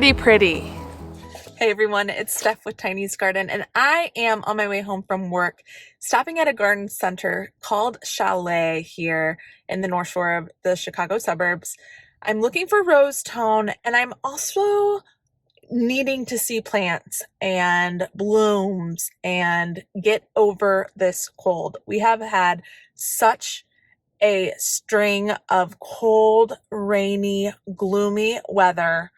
pretty. Hey everyone, it's Steph with Tiny's Garden, and I am on my way home from work, stopping at a garden center called Chalet here in the North Shore of the Chicago suburbs. I'm looking for rose tone, and I'm also needing to see plants and blooms and get over this cold. We have had such a string of cold, rainy, gloomy weather,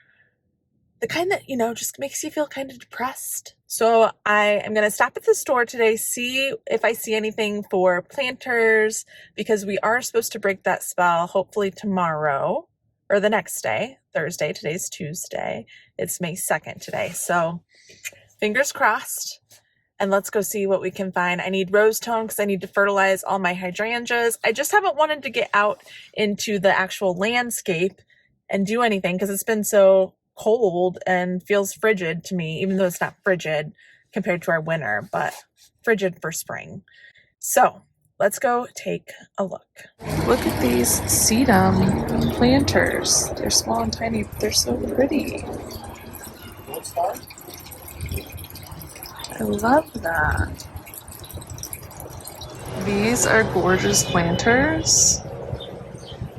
the kind that, just makes you feel kind of depressed. So I am going to stop at the store today, see if I see anything for planters, because we are supposed to break that spell hopefully tomorrow or the next day, Thursday. Today's Tuesday. It's May 2nd today. So fingers crossed. And let's go see what we can find. I need rose tone because I need to fertilize all my hydrangeas. I just haven't wanted to get out into the actual landscape and do anything because it's been so cold and feels frigid to me, even though it's not frigid compared to our winter, but frigid for spring. So let's go take a look. Look at these sedum planters. They're small and tiny, but they're so pretty. I love that. These are gorgeous planters,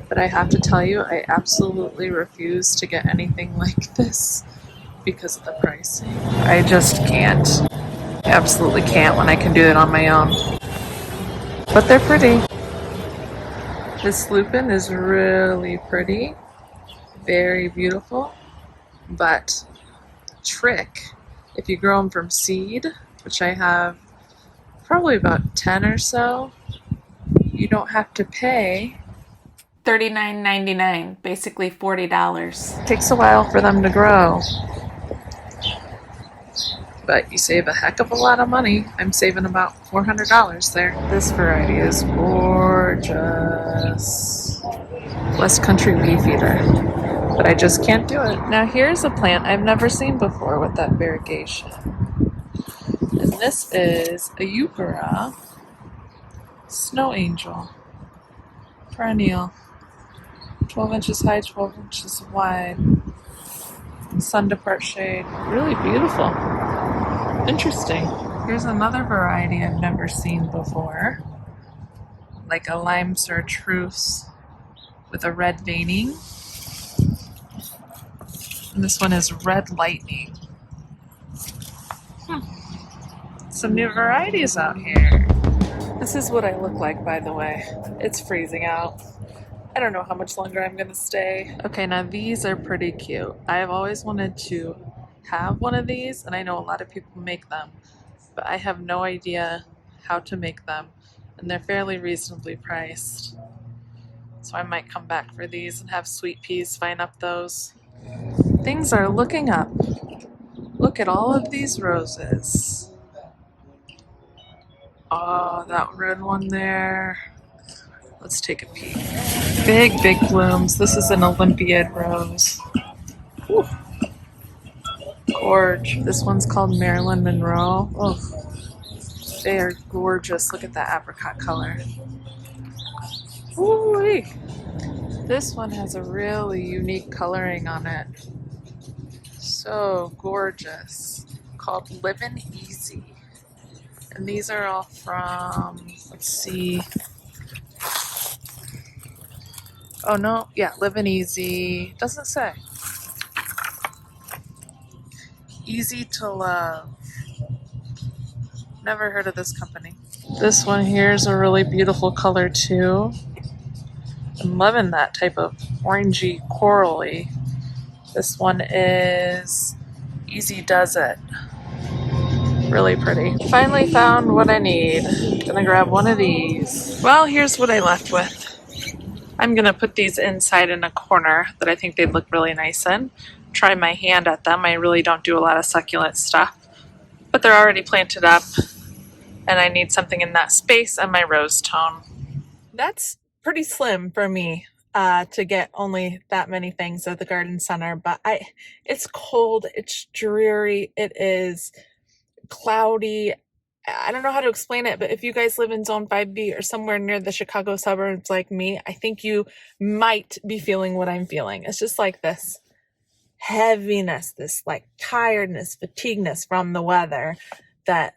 but I have to tell you, I absolutely refuse to get anything like this because of the pricing. I just can't. Absolutely can't when I can do it on my own. But they're pretty. This lupin is really pretty, very beautiful, but trick. If you grow them from seed, which I have probably about 10 or so, you don't have to pay $39.99, basically $40. It takes a while for them to grow, but you save a heck of a lot of money. I'm saving about $400 there. This variety is gorgeous. West Country Leaf Eater, but I just can't do it. Now here's a plant I've never seen before with that variegation. And this is a Euchera Snow Angel. Perennial. 12 inches high, 12 inches wide. Sun to part shade. Really beautiful. Interesting. Here's another variety I've never seen before. Like a lime chartreuse with a red veining. And this one is Red Lightning. Some new varieties out here. This is what I look like, by the way. It's freezing out. I don't know how much longer I'm gonna stay. Okay, now these are pretty cute. I have always wanted to have one of these, and I know a lot of people make them, but I have no idea how to make them, and they're fairly reasonably priced. So I might come back for these and have sweet peas fine up those. Things are looking up. Look at all of these roses. Oh, that red one there. Let's take a peek. Big, big blooms. This is an Olympiad rose. Whew. Gorge. This one's called Marilyn Monroe. Oh, they are gorgeous. Look at that apricot color. Ooh-wee. This one has a really unique coloring on it. So gorgeous. Called Livin' Easy. And these are all from, let's see. Oh no, yeah, Livin' Easy. Doesn't say. Easy to Love. Never heard of this company. This one here is a really beautiful color too. I'm loving that type of orangey corally. This one is Easy Does It. Really pretty. Finally found what I need. Gonna grab one of these. Well, here's what I left with. I'm gonna put these inside in a corner that I think they'd look really nice in. Try my hand at them. I really don't do a lot of succulent stuff, but they're already planted up, and I need something in that space and my rose tone. That's pretty slim for me to get only that many things at the garden center, but it's cold, it's dreary, it is cloudy. I don't know how to explain it, but if you guys live in Zone 5B or somewhere near the Chicago suburbs like me, I think you might be feeling what I'm feeling. It's just like this heaviness, this like tiredness, fatigueness from the weather, that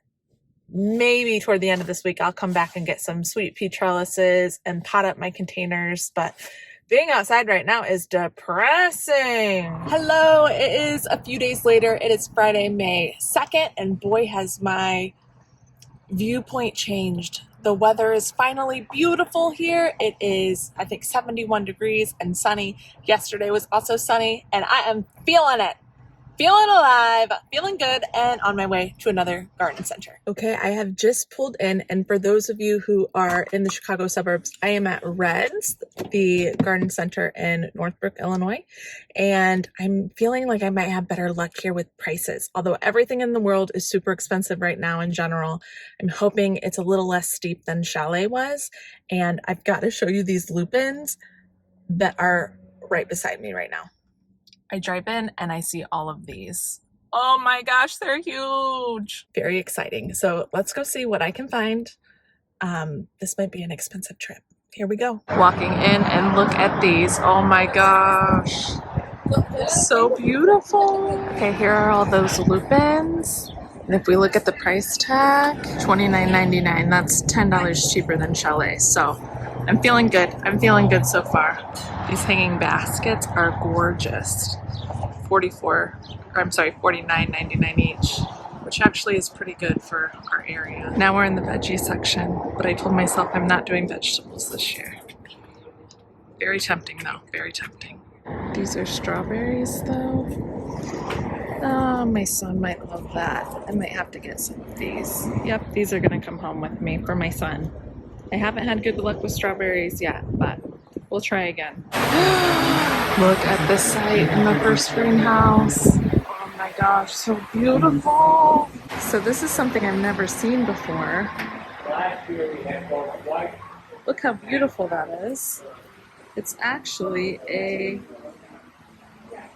maybe toward the end of this week I'll come back and get some sweet pea trellises and pot up my containers. But being outside right now is depressing. Hello, it is a few days later. It is Friday, May 2nd, and boy has my viewpoint changed. The weather is finally beautiful here. It is, I think, 71 degrees and sunny. Yesterday was also sunny, and I am feeling it. Feeling alive, feeling good, and on my way to another garden center. Okay, I have just pulled in, and for those of you who are in the Chicago suburbs, I am at Red's, the garden center in Northbrook, Illinois, and I'm feeling like I might have better luck here with prices. Although everything in the world is super expensive right now in general, I'm hoping it's a little less steep than Chalet was, and I've got to show you these lupins that are right beside me right now. I drive in and I see all of these. Oh my gosh, they're huge. Very exciting. So let's go see what I can find. This might be an expensive trip. Here we go. Walking in and look at these. Oh my gosh. So beautiful. Okay, here are all those lupins. And if we look at the price tag, $29.99. That's $10 cheaper than Chalet. So I'm feeling good. I'm feeling good so far. These hanging baskets are gorgeous. $49.99 each, which actually is pretty good for our area. Now we're in the veggie section, but I told myself I'm not doing vegetables this year. Very tempting though, very tempting. These are strawberries though. Oh, my son might love that. I might have to get some of these. Yep, these are gonna come home with me for my son. I haven't had good luck with strawberries yet, but we'll try again. Look at this site in the first greenhouse. Oh my gosh, so beautiful. So this is something I've never seen before. Look how beautiful that is. It's actually a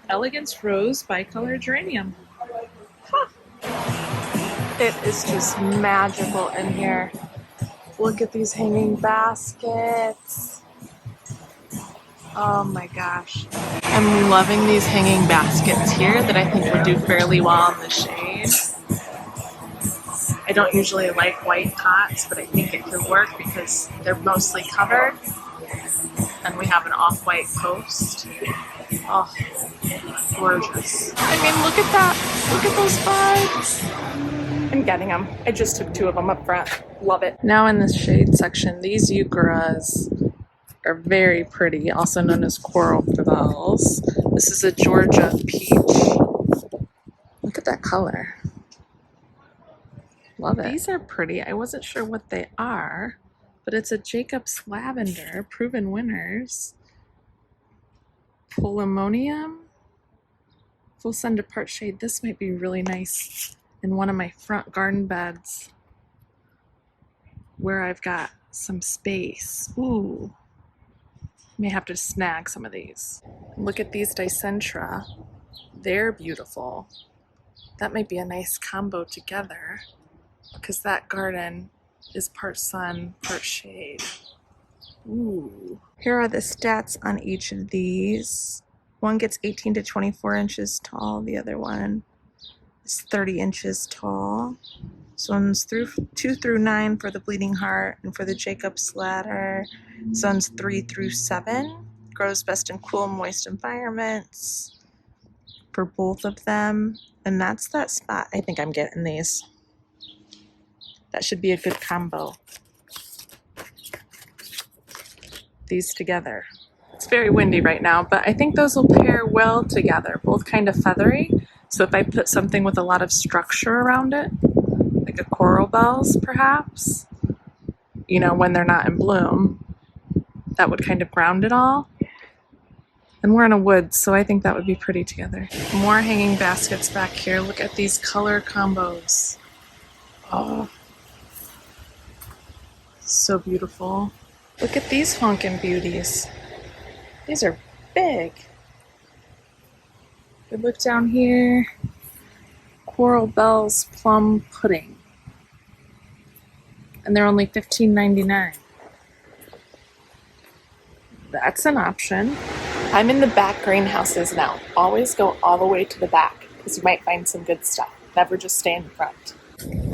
Elegance Rose bicolor geranium. Huh. It is just magical in here. Look at these hanging baskets. Oh my gosh. I'm loving these hanging baskets here that I think would do fairly well in the shade. I don't usually like white pots, but I think it could work because they're mostly covered. And we have an off-white post. Oh, gorgeous. I mean, look at that. Look at those buds. I'm getting them. I just took 2 of them up front. Love it. Now in the shade section, these eucheras are very pretty, also known as coral bells. This is a Georgia peach. Look at that color. Love it. These are pretty. I wasn't sure what they are, but it's a Jacob's lavender, proven winners. Polemonium, full sun to part shade. This might be really nice in one of my front garden beds where I've got some space. Ooh. May have to snag some of these. Look at these Dicentra. They're beautiful. That might be a nice combo together because that garden is part sun, part shade. Ooh. Here are the stats on each of these. One gets 18 to 24 inches tall. The other one is 30 inches tall. This one's 2 through 9 for the Bleeding Heart, and for the Jacob's Ladder, this one's 3 through 7. Grows best in cool, moist environments for both of them. And that's that spot. I think I'm getting these. That should be a good combo. These together. It's very windy right now, but I think those will pair well together. Both kind of feathery. So if I put something with a lot of structure around it, like a coral bells perhaps, you know, when they're not in bloom, that would kind of ground it all. And we're in a woods, so I think that would be pretty together. More hanging baskets back here. Look at these color combos. Oh, so beautiful. Look at these honkin' beauties. These are big. We look down here. Coral Bells Plum Pudding. And they're only $15.99. That's an option. I'm in the back greenhouses now. Always go all the way to the back because you might find some good stuff. Never just stay in front.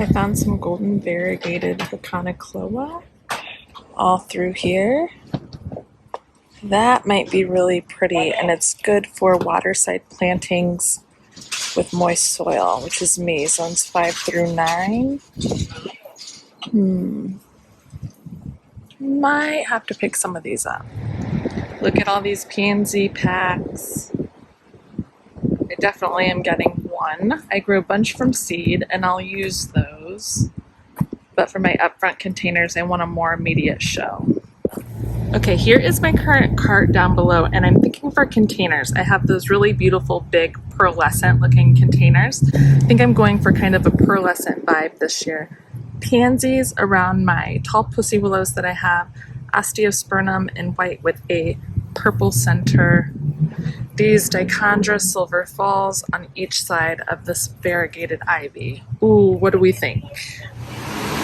I found some golden variegated cartful all through here. That might be really pretty, and it's good for waterside plantings with moist soil, which is me, zones 5 through 9. Might have to pick some of these up. Look at all these pansy packs. I definitely am getting one. I grew a bunch from seed, and I'll use those. But for my upfront containers, I want a more immediate show. Okay, here is my current cart down below, and I'm thinking for containers. I have those really beautiful, big, pearlescent looking containers. I think I'm going for kind of a pearlescent vibe this year. Pansies around my tall pussy willows that I have, osteospermum in white with a purple center. These dichondra silver falls on each side of this variegated ivy. Ooh, what do we think?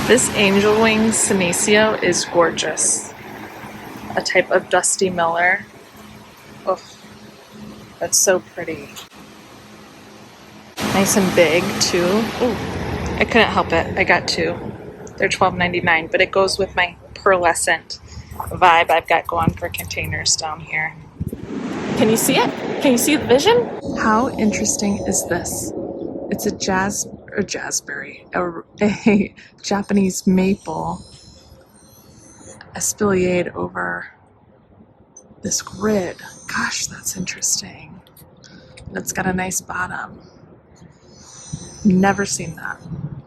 This angel wing senecio is gorgeous. A type of dusty miller. Oh, that's so pretty. Nice and big too. Ooh, I couldn't help it. I got two. They're $12.99, but it goes with my pearlescent vibe I've got going for containers down here. Can you see it? Can you see the vision? How interesting is this? It's a jazzberry, a Japanese maple espalier over this grid. Gosh, that's interesting. And it's got a nice bottom. Never seen that.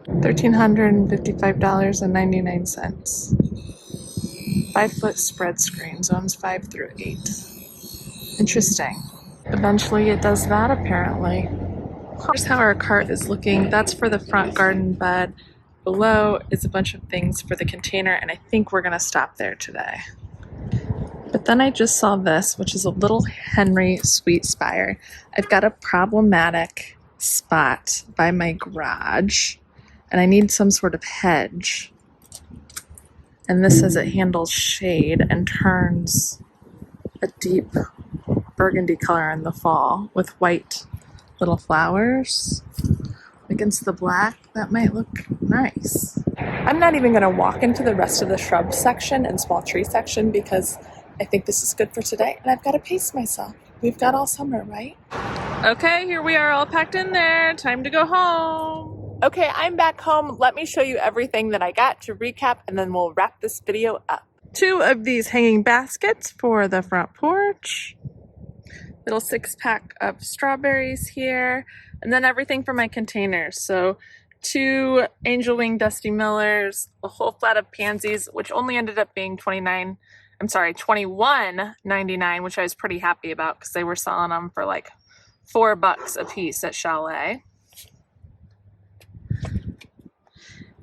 $1,355.99. 5-foot spread screen, zones 5 through 8. Interesting. Eventually it does that apparently. Here's how our cart is looking. That's for the front garden bed. Below is a bunch of things for the container, and I think we're gonna stop there today. But then I just saw this, which is a little Henry sweet spire. I've got a problematic spot by my garage, and I need some sort of hedge. And this says it handles shade and turns a deep burgundy color in the fall with white little flowers against the black. That might look nice. I'm not even going to walk into the rest of the shrub section and small tree section because I think this is good for today, and I've got to pace myself. We've got all summer, right? Okay, here we are all packed in there. Time to go home. Okay, I'm back home. Let me show you everything that I got to recap, and then we'll wrap this video up. 2 of these hanging baskets for the front porch. Little 6-pack of strawberries here, and then everything for my containers. So 2 angel wing dusty millers, a whole flat of pansies, which only ended up being $21.99, which I was pretty happy about because they were selling them for like $4 a piece at Chalet.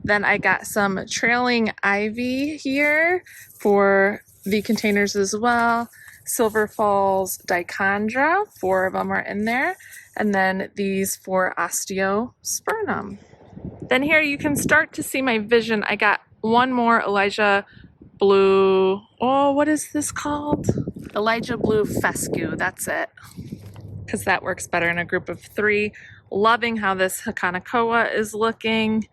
Then I got some trailing ivy here for the containers as well. Silver Falls dichondra, 4 of them are in there. And then these 4 osteospermum. Then here you can start to see my vision. I got one more Elijah Blue, oh, what is this called? Elijah Blue fescue, that's it. Because that works better in a group of 3. Loving how this Hakanakoa is looking.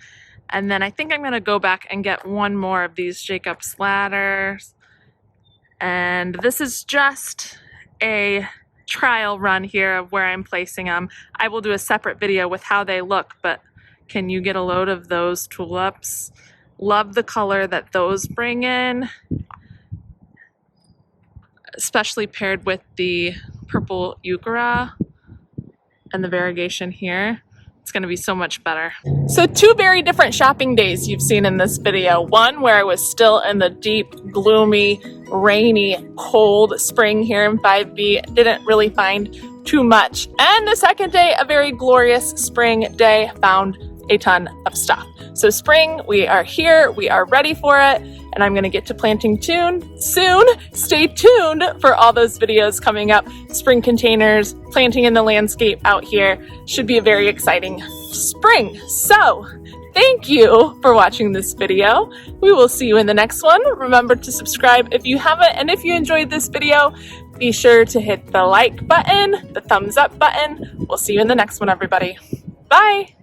And then I think I'm going to go back and get one more of these Jacob's ladders. And this is just a trial run here of where I'm placing them. I will do a separate video with how they look, but can you get a load of those tulips? Love the color that those bring in, especially paired with the purple euchera and the variegation here. It's going to be so much better. So 2 very different shopping days you've seen in this video. One where I was still in the deep, gloomy, rainy, cold spring here in 5B. Didn't really find too much. And the second day, a very glorious spring day. Found a ton of stuff. So spring, we are here. We are ready for it. and I'm going to get to planting soon. Stay tuned for all those videos coming up. Spring containers, planting in the landscape out here. Should be a very exciting spring. So thank you for watching this video. We will see you in the next one. Remember to subscribe if you haven't, and if you enjoyed this video, be sure to hit the like button, the thumbs up button. We'll see you in the next one, everybody. Bye.